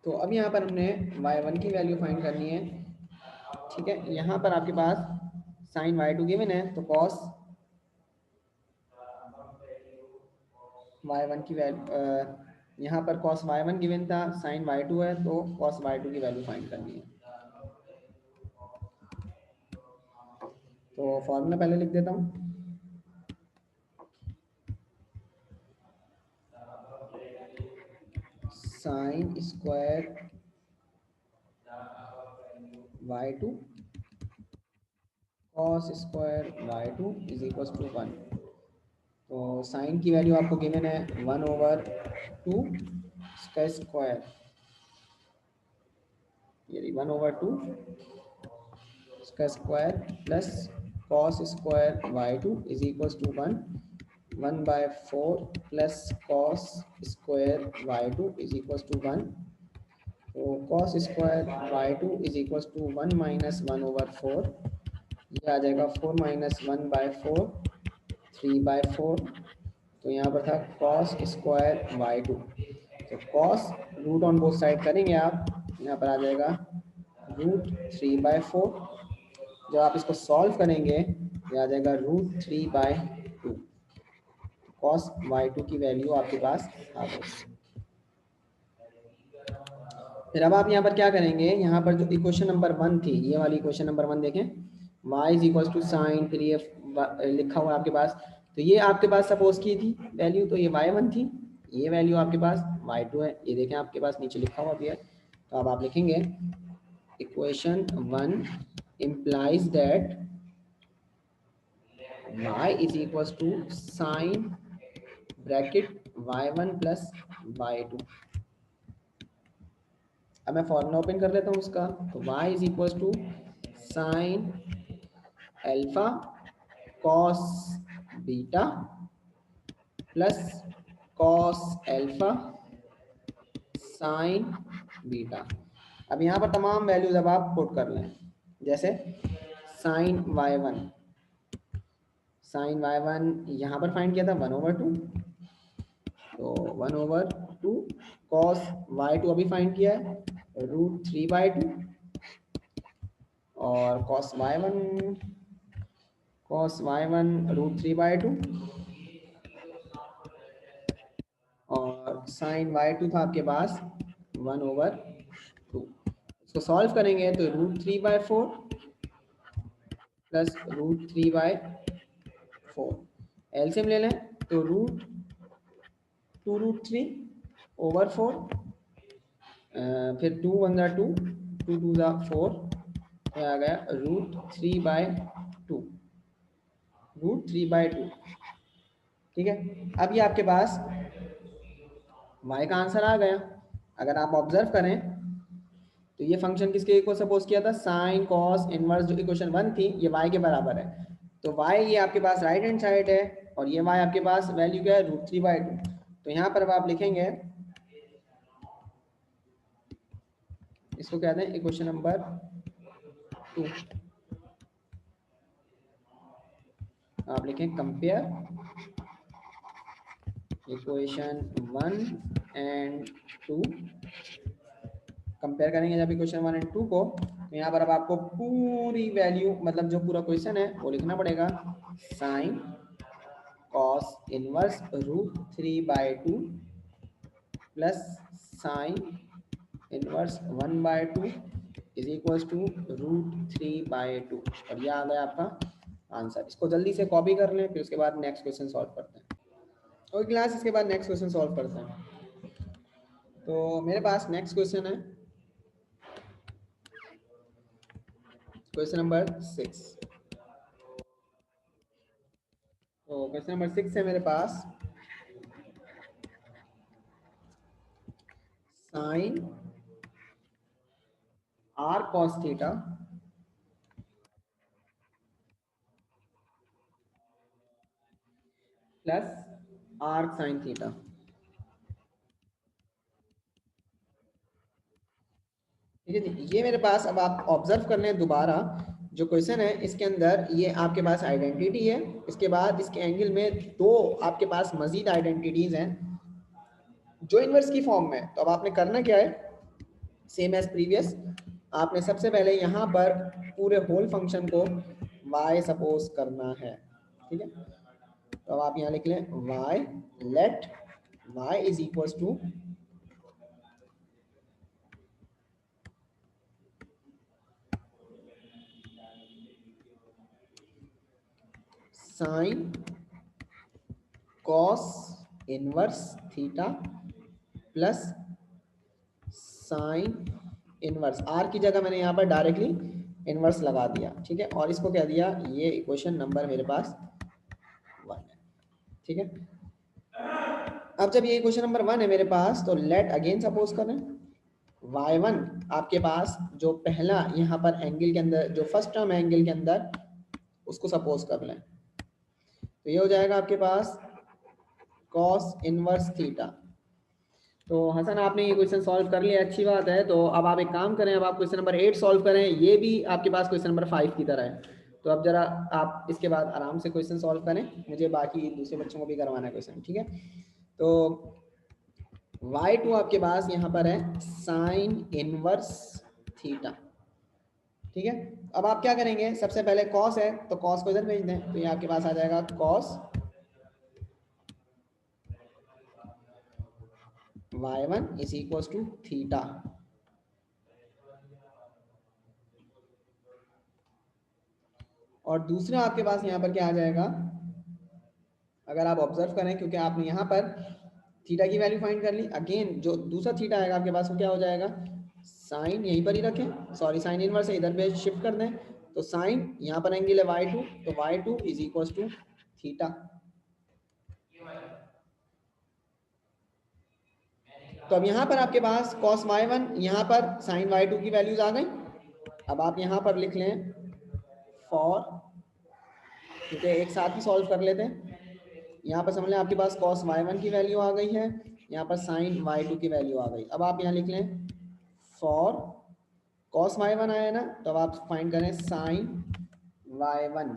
तो अब यहाँ पर हमने y1 की वैल्यू फाइंड करनी है, ठीक है। यहाँ पर आपके पास साइन y2 गिवन है तो कॉस y1 की वैल्यू, यहाँ पर कॉस y1 गिवन था, साइन y2 है तो कॉस y2 की वैल्यू फाइंड करनी है। तो फॉर्मूला पहले लिख देता हूँ, sine square y2 cos square y2 is equal to 1। तो साइन की वैल्यू आपको गिवन है 1/2 इसका स्क्वायर, ये 1/2 इसका square plus cos square y2 is equal to 1/4 plus cos square y2 is equal to 1। तो cos square y2 is equal to 1 minus 1/4, ये आ जाएगा 4 माइनस 1/4 3/4। तो यहाँ पर था कॉस स्क्वायर y2, तो cos root on both side करेंगे आप, यहाँ पर आ जाएगा √3/4। जब आप इसको सॉल्व करेंगे ये आ जाएगा √3/2। कॉस y2 की वैल्यू आपके पास आ गई। फिर अब आप यहाँ पर क्या करेंगे, यहाँ पर जो इक्वेशन नंबर 1 थी, ये वाली इक्वेशन नंबर 1 देखें, y is equal to sine, फिर ये लिखा हुआ आपके पास, तो ये आपके पास सपोज की थी वैल्यू, तो ये y1 थी, ये वैल्यू आपके पास y2 है, ये देखें आपके पास नीचे लिखा हुआ भी है। तो अब आप लिखेंगे equation 1 implies that y is equals to sin bracket y1 plus y2, अब मैं फॉर्मूला ओपन कर लेता हूँ उसका, तो y is equal to sine alpha cos beta plus cos alpha sine beta. अब यहाँ पर तमाम वैल्यूज अब आप पुट कर लें, जैसे साइन y1 यहाँ पर फाइंड किया था 1/2, तो 1/2 कॉस y2 अभी फाइंड किया है √3/2 और कॉस y1 √3/2 और साइन y2 था आपके पास 1/2। इसको सॉल्व करेंगे तो √3/4 प्लस √3/4 एलसीएम ले लें तो √2√3/4 फिर 2 1 2 2 2 4 आ गया √3/2 ठीक है। अब ये आपके पास y का आंसर आ गया। अगर आप ऑब्जर्व करें तो ये फंक्शन किसके इक्वल सपोज किया था, साइन कॉस इनवर्स, जो इक्वेशन 1 थी ये y के बराबर है, तो y ये आपके पास राइट हैंड साइड है और ये y आपके पास वैल्यू क्या है √3/2। तो यहाँ पर अब आप लिखेंगे, इसको कहते हैं इक्वेशन नंबर 2। आप लिखें कंपेयर इक्वेशन 1 एंड 2। कंपेयर करेंगे जब इक्वेशन 1 एंड 2 को, तो यहाँ पर अब आपको पूरी वैल्यू मतलब जो पूरा क्वेश्चन है वो लिखना पड़ेगा, sine cos inverse √3/2 plus sine inverse 1/2 is equal to √3/2 और यह आ गया आपका आंसर। इसको जल्दी से कॉपी कर लें, फिर उसके बाद नेक्स्ट क्वेश्चन सॉल्व करते हैं। और क्लास इसके बाद नेक्स्ट क्वेश्चन सॉल्व करते हैं। तो मेरे पास नेक्स्ट क्वेश्चन है क्वेश्चन नंबर 6। तो क्वेश्चन नंबर 6 है मेरे पास, sine r cos theta plus r sin theta. ठीक है जी, ये मेरे पास अब आप ऑब्जर्व कर लें दोबारा जो क्वेश्चन है इसके अंदर ये आपके पास आइडेंटिटी है, इसके बाद इसके एंगल में दो आपके पास मजीद आइडेंटिटीज हैं जो इनवर्स की फॉर्म में। तो अब आपने करना क्या है, सेम एज प्रीवियस, आपने सबसे पहले यहाँ पर पूरे होल फंक्शन को y सपोज करना है। ठीक है, तो अब आप यहाँ लिख लें y, let y is equal to sine cos inverse theta plus sine inverse, r की जगह मैंने यहाँ पर डायरेक्टली इनवर्स लगा दिया। ठीक है, और इसको कह दिया ये इक्वेशन नंबर मेरे पास 1 है। ठीक है, अब जब ये इक्वेशन नंबर 1 है मेरे पास, तो लेट अगेन सपोज करें y1 आपके पास जो पहला यहाँ पर एंगल के अंदर जो फर्स्ट टर्म एंगल के अंदर उसको सपोज कर लें, तो ये हो जाएगा आपके पास कॉस इनवर्स थीटा। तो हसन आपने ये क्वेश्चन सॉल्व कर लिया, अच्छी बात है। तो अब आप एक काम करें, अब आप क्वेश्चन नंबर 8 सॉल्व करें, ये भी आपके पास क्वेश्चन नंबर 5 की तरह है। तो अब जरा आप इसके बाद आराम से क्वेश्चन सॉल्व करें, मुझे बाकी दूसरे बच्चों को भी करवाना है क्वेश्चन। ठीक है, तो y2 आपके पास यहाँ पर है साइन इनवर्स थीटा। ठीक है, अब आप क्या करेंगे, सबसे पहले कॉस है तो कॉस को इधर भेज दें, तो ये आपके पास आ जाएगा cos y1 is equal to theta. और दूसरा आपके पास यहाँ पर क्या आ जाएगा, अगर आप ऑब्जर्व करें, क्योंकि आपने यहाँ पर थीटा की वैल्यू फाइंड कर ली, अगेन जो दूसरा थीटा आएगा आपके पास वो क्या हो जाएगा, साइन यहीं पर ही रखें, सॉरी साइन इनवर्स है इधर पे शिफ्ट कर दें, तो साइन यहाँ पर एंगल है y2, तो y2 is equal to theta. तो अब यहाँ पर आपके पास कॉस y1, यहाँ पर साइन y2 की वैल्यूज आ गई। अब आप यहाँ पर लिख लें फॉर, क्योंकि एक साथ ही सॉल्व कर लेते हैं। यहाँ पर समझ लें आपके पास कॉस y1 की वैल्यू आ गई है, यहाँ पर साइन y2 की वैल्यू आ गई। अब आप यहाँ लिख लें फॉर कॉस y1 आया ना, तो अब आप फाइंड करें साइन y1।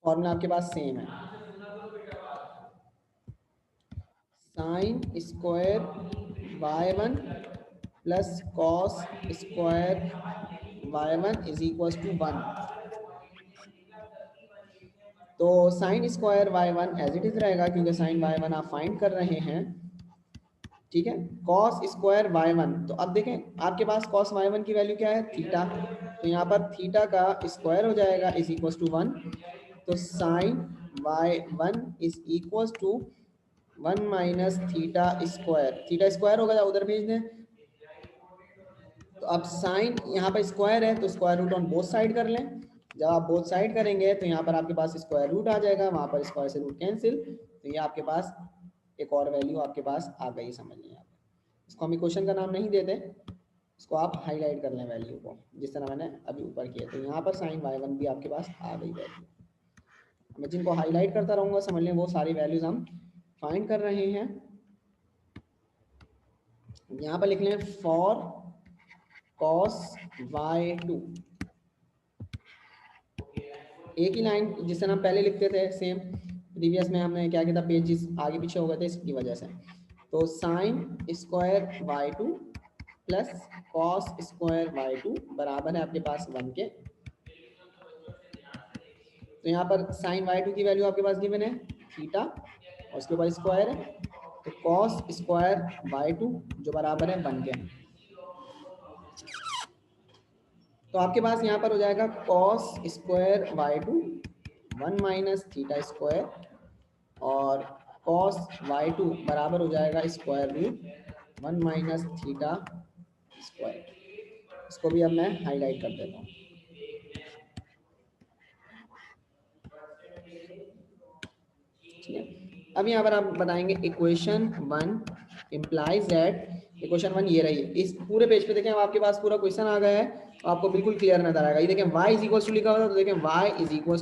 फॉर्मूला आपके पास सेम है, sine square y1 plus cos square y1 is equal to 1। तो sine square y1 as it is रहेगा, क्योंकि साइन y1 आप फाइंड कर रहे हैं, ठीक है। कॉस स्क्वायर y1, तो अब देखें आपके पास कॉस y1 की वैल्यू क्या है, थीटा। तो यहाँ पर थीटा का स्क्वायर हो जाएगा इज इक्वल टू 1। तो sine y1 is equal to 1 minus theta square, theta square होगा, उधर भेज दें। तो अब साइन यहाँ पर स्क्वायर है, तो square root on both side कर लें। जब आप बोथ साइड करेंगे तो यहाँ पर आपके पास स्क्वायर रूट आ जाएगा, वहाँ पर स्क्वायर से रूट कैंसिल, तो ये आपके पास एक और वैल्यू आपके पास आ गई, समझ लें। आप इसको हम इक्वेशन का नाम नहीं देते, इसको आप हाईलाइट कर लें वैल्यू को, जिस तरह मैंने अभी ऊपर किया। तो यहाँ पर साइन y1 भी आपके पास आ गई वैल्यू। मैं जिनको हाईलाइट करता रहूँगा समझ लें वो सारी वैल्यूज हम फाइंड कर रहे हैं। यहाँ पर लिख लें फॉर कॉस y2, एक ही लाइन जिस तरह हम पहले लिखते थे सेम, प्रीवियस में हमने क्या किया था, पेजेस आगे पीछे हो गए थे इसकी वजह से। तो sine square y2 plus cos square y2 बराबर है आपके पास 1 के। तो यहाँ पर साइन y2 की वैल्यू आपके पास गिवन है थीटा, और उसके ऊपर स्क्वायर है, तो कॉस स्क्वायर y2 जो बराबर है 1 के। तो आपके पास यहाँ पर हो जाएगा cos square y2 1 minus theta square, और कॉस y2 बराबर हो जाएगा square root 1 minus theta square. इसको भी अब मैं हाईलाइट कर देता हूँ। ठीक है, अब यहाँ पर आप बताएंगे इक्वेशन 1 इम्प्लाइज दैट, इक्वेशन 1 ये रही है। इस पूरे पेज पे देखें, अब आपके पास पूरा क्वेश्चन आ गया है, तो आपको बिल्कुल क्लियर नजर आएगा। ये देखें y इज इक्वल टू लिखा हुआ था, तो देखें y is equal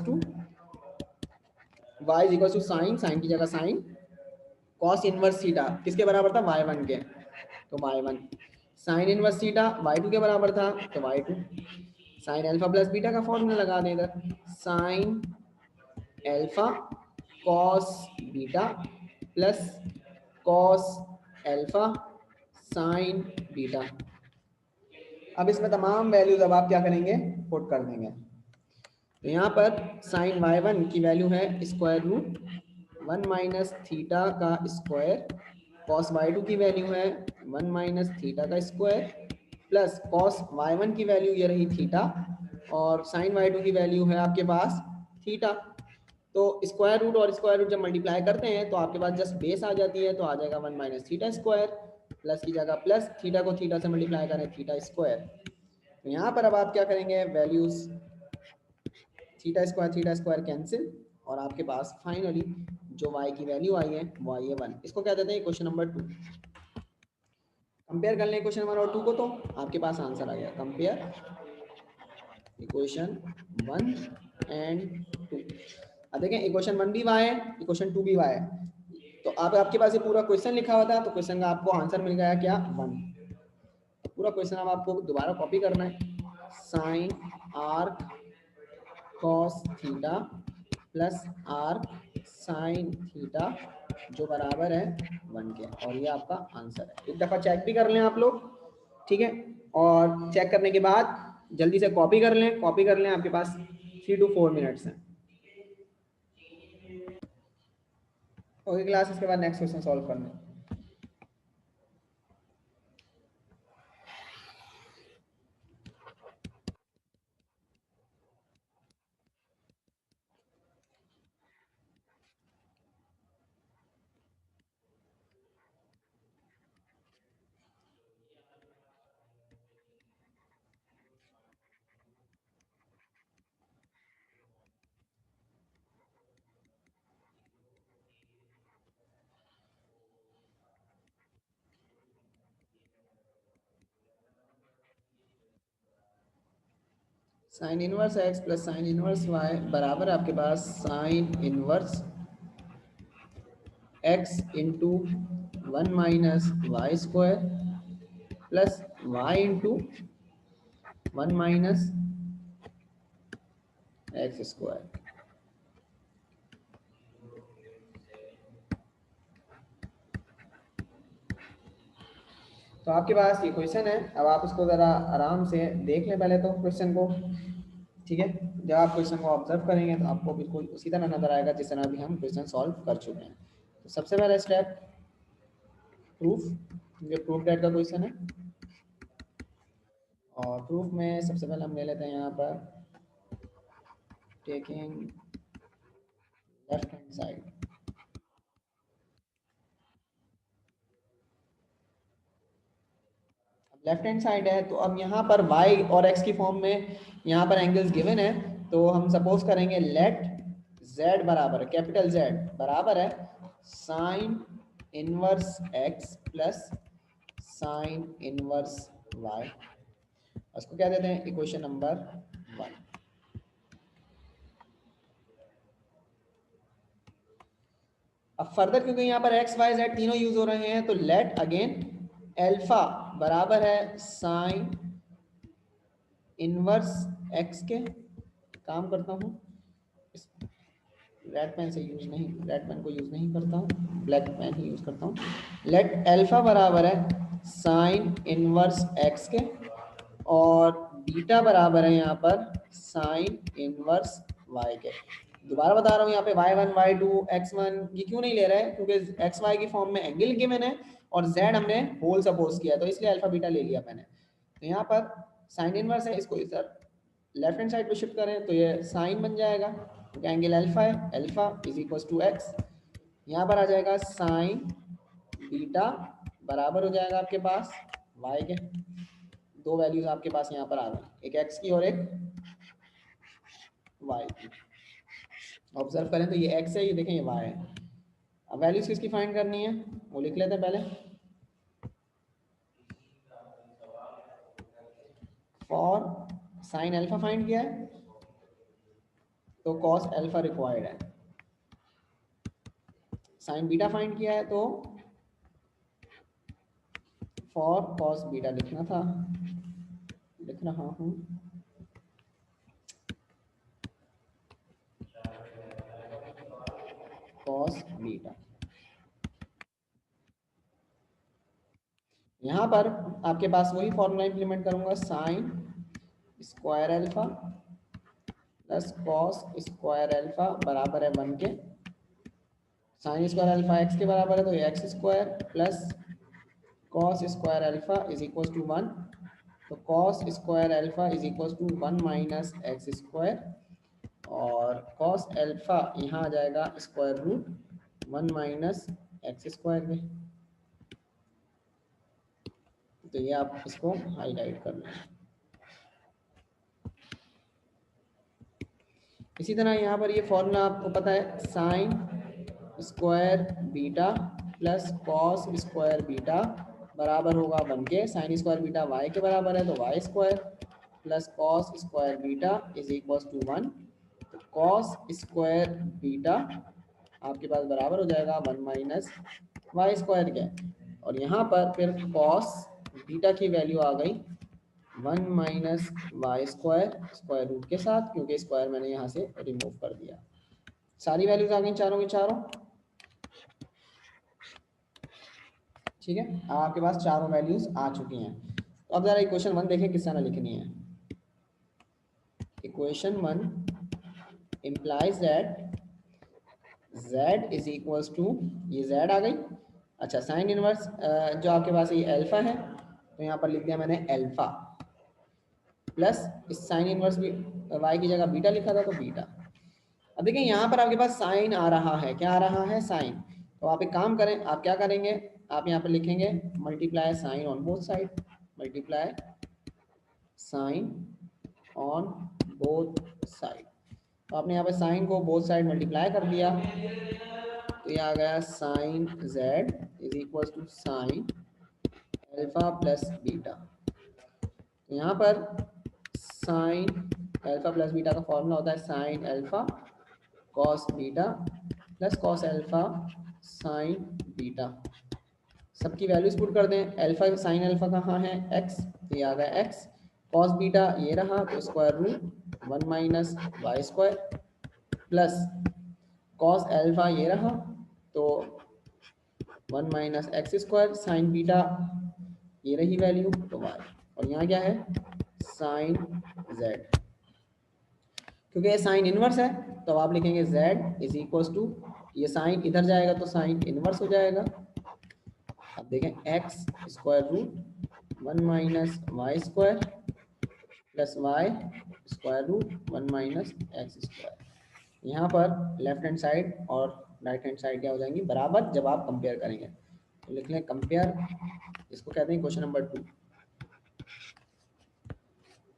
to sine, sine की जगह साइन, कॉस इनवर्स थीटा किसके बराबर था, y1 के, तो y1। Sine inverse theta y2 के बराबर था, तो y2। Sign alpha plus beta का फॉर्मूला लगा दें इधर, sign alpha cos beta plus cos alpha sine beta. अब इसमें तमाम वैल्यूज अब आप क्या करेंगे, पुट कर देंगे। तो यहाँ पर साइन y1 की वैल्यू है स्क्वायर रूट 1 माइनस थीटा का स्क्वायर, कॉस y2 की वैल्यू है 1 माइनस थीटा का स्क्वायर, प्लस कॉस y1 की वैल्यू ये रही थीटा, और साइन y2 की वैल्यू है आपके पास थीटा। तो स्क्वायर रूट और स्क्वायर रूट जब मल्टीप्लाई करते हैं तो आपके पास जस्ट बेस आ जाती है, तो आ जाएगा 1 माइनस थीटा स्क्वायर, प्लस की जगह प्लस, थीटा को थीटा से मल्टीप्लाई करें थीटा स्क्वायर। तो यहाँ पर अब आप क्या करेंगे, वैल्यूज थीटा स्क्वायर कैंसिल, और आपके पास फाइनली जो y की वैल्यू आई है वो आई है 1। इसको क्या देते हैं, क्वेश्चन नंबर 2। कंपेयर कर लें क्वेश्चन 1 और 2 को, तो आपके पास आंसर आ गया, कंपेयर इक्वेशन 1 एंड 2। अब देखें इक्वेशन 1 भी y है, इक्वेशन 2 भी y है, तो अब आपके पास ये पूरा क्वेश्चन लिखा हुआ था, तो क्वेश्चन का आपको आंसर मिल गया क्या, 1। पूरा क्वेश्चन अब आपको दोबारा कॉपी करना है, sine arc cos theta plus arc sine theta जो बराबर है 1 के, और ये आपका आंसर है। एक दफ़ा चेक भी कर लें आप लोग, ठीक है, और चेक करने के बाद जल्दी से कॉपी कर लें, कॉपी कर लें, आपके पास 3 to 4 मिनट्स हैं। ओके क्लास, इसके बाद नेक्स्ट क्वेश्चन सॉल्व करना है। Sine inverse x plus sine inverse y बराबर है आपके पास sine inverse x into 1 - y² plus y into 1 - x²। तो आपके पास ये क्वेश्चन है, अब आप इसको ज़रा आराम से देख लें पहले तो क्वेश्चन को, ठीक है। जब आप क्वेश्चन को ऑब्जर्व करेंगे तो आपको बिल्कुल उसी तरह नजर आएगा जिस तरह भी हम क्वेश्चन सॉल्व कर चुके हैं। तो सबसे पहला स्टेप प्रूफ, ये प्रूफ डेट का क्वेश्चन है। और प्रूफ में सबसे पहले हम ले लेते हैं यहाँ पर taking left hand side. Left hand side है तो अब यहाँ पर y और x की फॉर्म में यहाँ पर एंगल्स गिवन है, तो हम सपोज करेंगे लेट z बराबर है, कैपिटल Z बराबर है sine inverse x plus sine inverse y। उसको क्या देते हैं, इक्वेशन नंबर 1। अब फर्दर क्योंकि यहाँ पर x y z तीनों यूज हो रहे हैं तो लेट अगेन एल्फा बराबर है साइन इनवर्स x के, काम करता हूँ रेड पेन से यूज नहीं, रेड पेन को यूज नहीं करता हूँ, ब्लैक पेन ही यूज करता हूँ। लेट एल्फा बराबर है साइन इनवर्स x के और बीटा बराबर है यहाँ पर साइन इनवर्स y के। दोबारा बता रहा हूँ यहाँ पे y1 y2 x1 ये क्यों नहीं ले रहे हैं, क्योंकि xy की फॉर्म में एंगल गिवन है और z हमने होल सपोज किया तो इसलिए अल्फा बीटा ले लिया मैंने। तो यहाँ पर साइन इनवर्स है, इसको इधर लेफ्ट हैंड साइड पे शिफ्ट करें तो ये साइन बन जाएगा क्योंकि एंगल अल्फा है, alpha is equal to x. यहाँ पर आ जाएगा साइन बीटा बराबर हो जाएगा आपके पास y के, दो वैल्यूज आपके पास यहाँ पर आ गई, एक x की और एक y की। ऑब्जर्व करें तो ये x है, ये देखें ये y है। अब वैल्यूज किसकी फाइंड करनी है वो लिख लेते हैं पहले। फॉर साइन अल्फा फाइंड किया है तो कॉस अल्फा रिक्वायर्ड है, साइन बीटा फाइंड किया है तो फॉर कॉस बीटा लिखना था, लिख रहा हूं कॉस बीटा। यहां पर आपके पास वही फॉर्मूला इंप्लीमेंट करूंगा, sine square alpha plus cos square alpha बराबर है 1 के। साइन स्क्वायर अल्फा x के बराबर है तो ये x square plus cos square alpha is equal to 1, तो cos square alpha is equal to 1 minus x square और कॉस अल्फा यहाँ आ जाएगा square root 1 minus x square में। तो ये आप इसको हाईलाइट कर लें। इसी तरह यहाँ पर ये फॉर्मूला आपको पता है, sine square beta plus cos square beta बराबर होगा 1 के। साइन स्क्वायर बीटा y के बराबर है तो y square plus cos square beta is equal to 1, तो कॉस स्क्वायर बीटा आपके पास बराबर हो जाएगा 1 माइनस वाई स्क्वायर के। और यहाँ पर फिर कॉस बीटा की वैल्यू आ गई 1 minus y square square root के साथ, क्योंकि स्क्वायर मैंने यहाँ से रिमूव कर दिया। सारी वैल्यूज आ गई चारों की चारों, ठीक है। अब आपके पास चारों वैल्यूज आ चुकी हैं। तो अब जरा इक्वेशन 1 देखें किस तरह लिखनी है। Equation 1 implies that z is equals to, ये z आ गई। अच्छा साइन इनवर्स जो आपके पास ये अल्फा है तो यहाँ पर लिख दिया मैंने अल्फा प्लस इस साइन इनवर्स भी y की जगह बीटा लिखा था तो बीटा। अब देखिए यहाँ पर आपके पास साइन आ रहा है, क्या आ रहा है साइन, तो आप एक काम करें, आप क्या करेंगे, आप यहाँ पर लिखेंगे multiply sine on both side, multiply sine on both side. तो आपने यहाँ पे साइन को बोथ साइड मल्टीप्लाई कर दिया तो ये आ गया sine z is equal to sine alpha plus beta. तो यहाँ पर साइन अल्फा प्लस बीटा का फॉर्मूला होता है sine alpha cos beta plus cos alpha sine beta. सबकी वैल्यूज पुट कर दें। अल्फा साइन अल्फा कहाँ है, एक्स, तो ये आ गया एक्स। कॉस बीटा ये रहा, तो square root 1 minus y square plus cos alpha ये रहा, तो 1 minus x square. Sine beta ये रही वैल्यू, तो वाई। और यहाँ क्या है, साइन जेड। क्योंकि ये साइन इनवर्स है तो आप लिखेंगे z इज इक्वल टू, ये साइन इधर जाएगा तो साइन इनवर्स हो जाएगा। अब देखें x square root 1 minus y square plus y square root 1 minus x square. यहाँ पर लेफ्ट हैंड साइड और राइट हैंड साइड क्या हो जाएंगी, बराबर, जब आप कंपेयर करेंगे। तो लिख लें कंपेयर, इसको कहते हैं question number 2,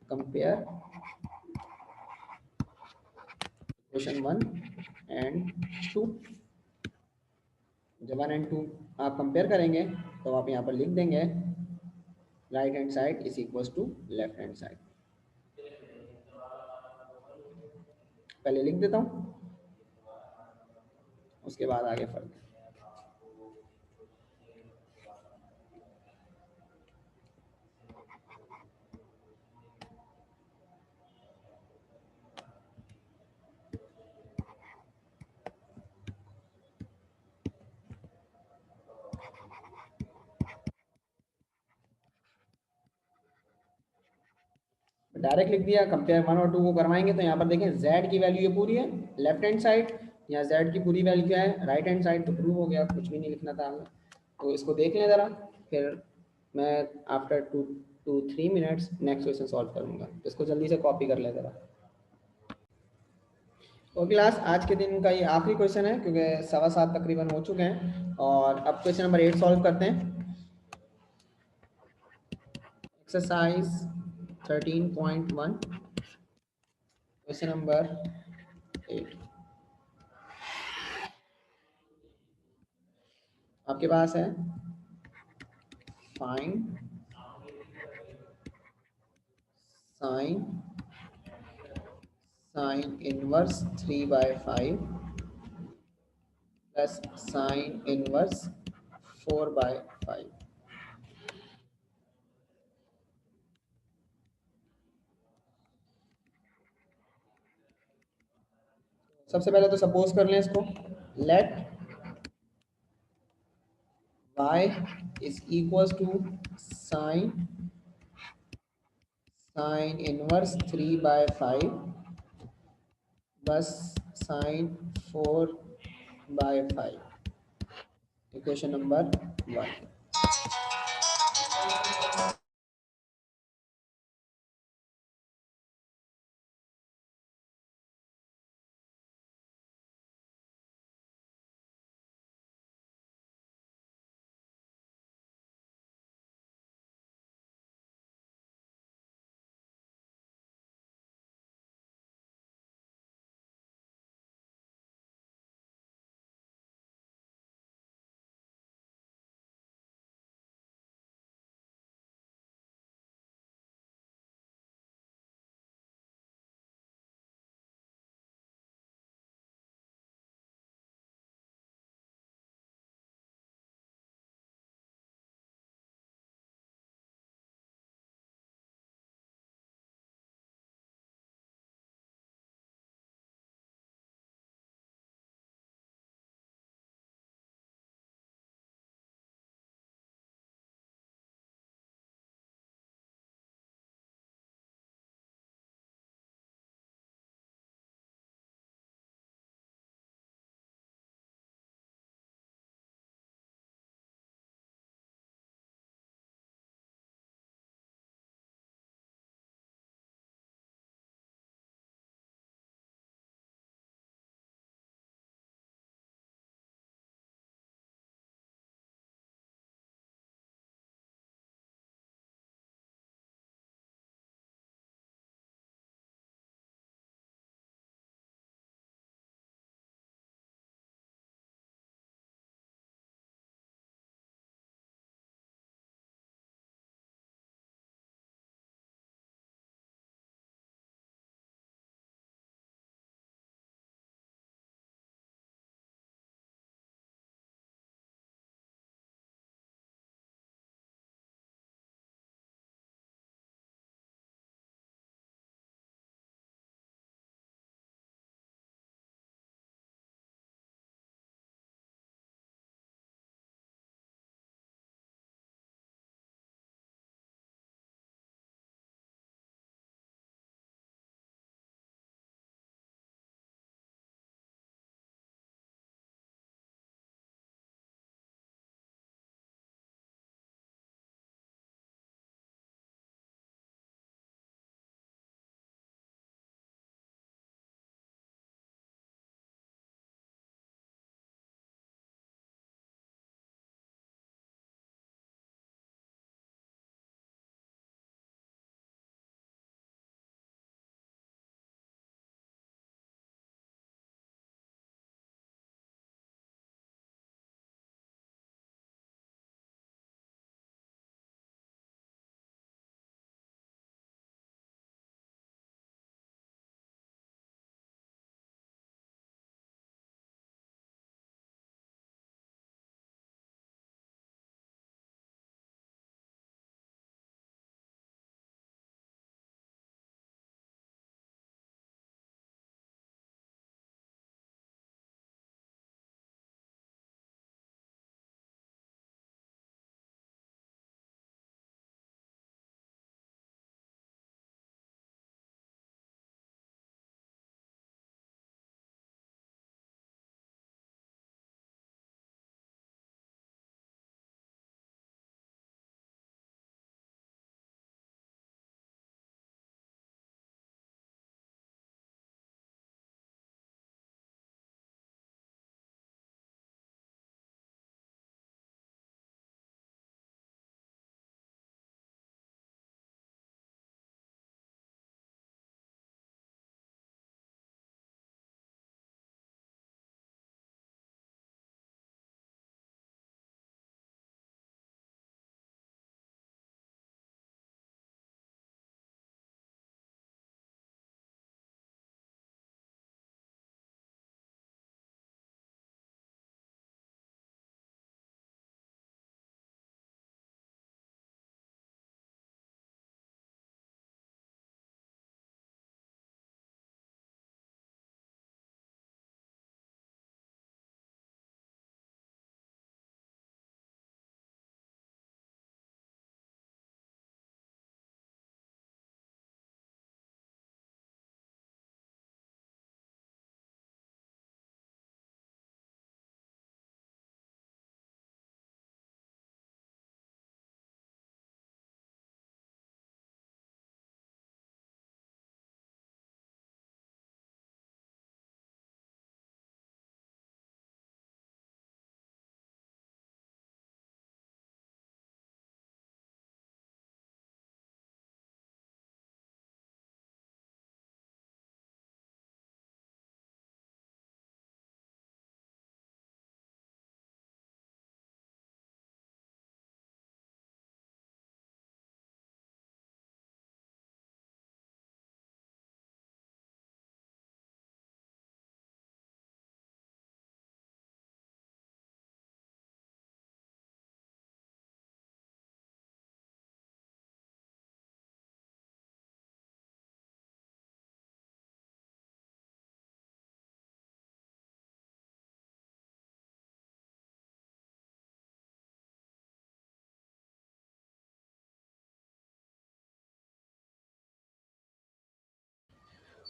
compare question 1 and 2। जब 1 एंड 2 आप कंपेयर करेंगे तो आप यहाँ पर लिख देंगे right hand side is equal to left hand side. पहले लिख देता हूँ, उसके बाद आगे फर्क। डायरेक्ट लिख दिया। कंपेयर 1 और 2 को करवाएंगे तो यहाँ पर देखें z की वैल्यू ये पूरी है लेफ्ट हैंड साइड, यहाँ z की पूरी वैल्यू क्या है राइट हैंड साइड, तो प्रूव हो गया, कुछ भी नहीं लिखना था हमें। तो इसको देख लें ज़रा, फिर मैं after 2-3 minutes next question solve करूँगा। तो इसको जल्दी से कॉपी कर लें ज़रा। तो क्लास आज के दिन का ये आखिरी क्वेश्चन है क्योंकि 7:15 तकरीबन हो चुके हैं। और अब क्वेश्चन नंबर 8 सॉल्व करते हैं। एक्सरसाइज 13.1 क्वेश्चन नंबर 8 आपके पास है। Find sine inverse 3/5 plus sine inverse 4/5। सबसे पहले तो सपोज कर लें इसको, let y is equal to sine inverse 3/5 बस साइन 4/5। Equation number 1।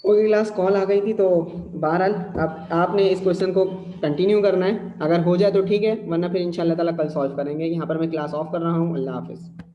कोई क्लास कॉल आ गई थी, तो बहरहाल आपने इस क्वेश्चन को कंटिन्यू करना है। अगर हो जाए तो ठीक है, वरना फिर इंशाल्लाह ताला कल सॉल्व करेंगे। यहाँ पर मैं क्लास ऑफ कर रहा हूँ। अल्लाह हाफिज़।